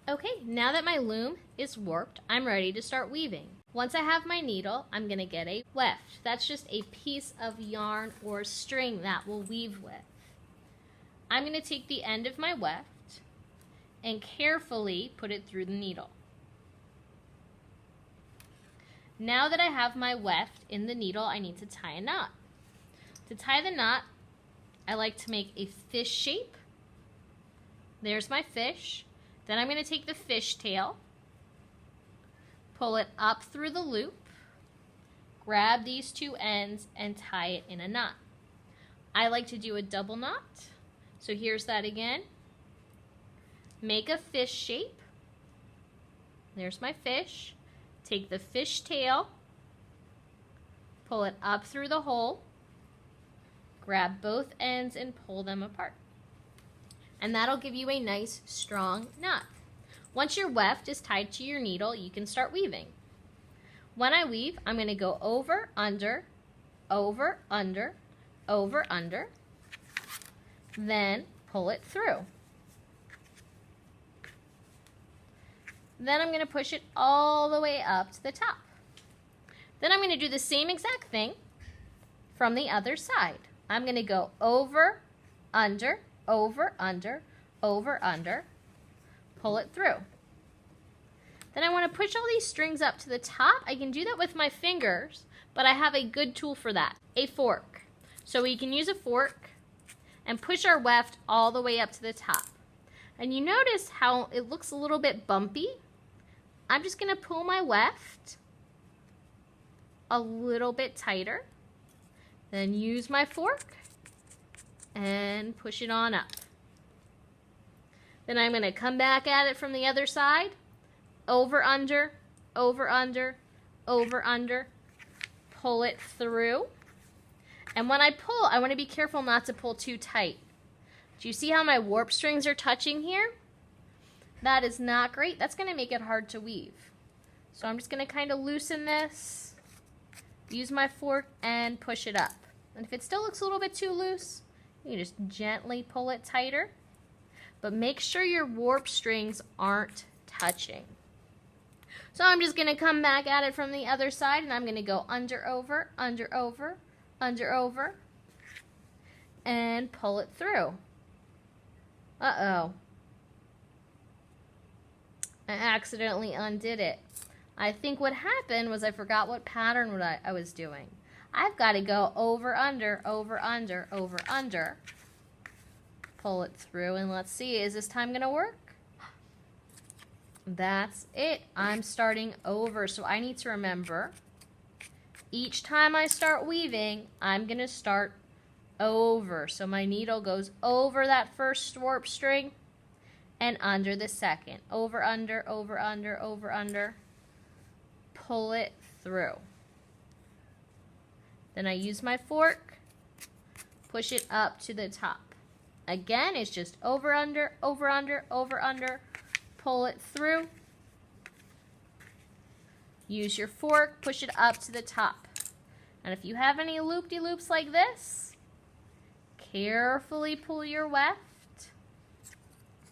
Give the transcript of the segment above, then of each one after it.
Okay, now that my loom is warped, I'm ready to start weaving. Once I have my needle, I'm going to get a weft. That's just a piece of yarn or string that we'll weave with. I'm going to take the end of my weft and carefully put it through the needle. Now that I have my weft in the needle, I need to tie a knot. To tie the knot, I like to make a fish shape. There's my fish. Then I'm going to take the fish tail, pull it up through the loop, grab these two ends, and tie it in a knot. I like to do a double knot. So here's that again. Make a fish shape. There's my fish. Take the fish tail, pull it up through the hole, grab both ends and pull them apart. And that'll give you a nice strong knot. Once your weft is tied to your needle, you can start weaving. When I weave, I'm going to go over, under, over, under, over, under, then pull it through. Then I'm going to push it all the way up to the top. Then I'm going to do the same exact thing from the other side. I'm going to go over, under, over, under, over, under, pull it through. Then I want to push all these strings up to the top. I can do that with my fingers, but I have a good tool for that, a fork. So we can use a fork and push our weft all the way up to the top. And you notice how it looks a little bit bumpy? I'm just going to pull my weft a little bit tighter, then use my fork and push it on up. Then I'm going to come back at it from the other side, over, under, over, under, over, under, pull it through. And when I pull, I want to be careful not to pull too tight. Do you see how my warp strings are touching here? That is not great. That's going to make it hard to weave. So I'm just going to kind of loosen this, use my fork, and push it up. And if it still looks a little bit too loose, you can just gently pull it tighter. But make sure your warp strings aren't touching. So I'm just going to come back at it from the other side, and I'm going to go under, over, under, over, under, over, and pull it through. Uh-oh. I accidentally undid it. I think what happened was I forgot what pattern I was doing. I've got to go over, under, over, under, over, under. Pull it through, and let's see, is this time going to work? That's it. I'm starting over, so I need to remember each time I start weaving, I'm going to start over. So my needle goes over that first warp string and under the second. Over, under, over, under, over, under. Pull it through. Then I use my fork, push it up to the top. Again, it's just over, under, over, under, over, under. Pull it through. Use your fork, push it up to the top. And if you have any loop-de-loops like this, carefully pull your weft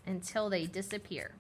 until they disappear.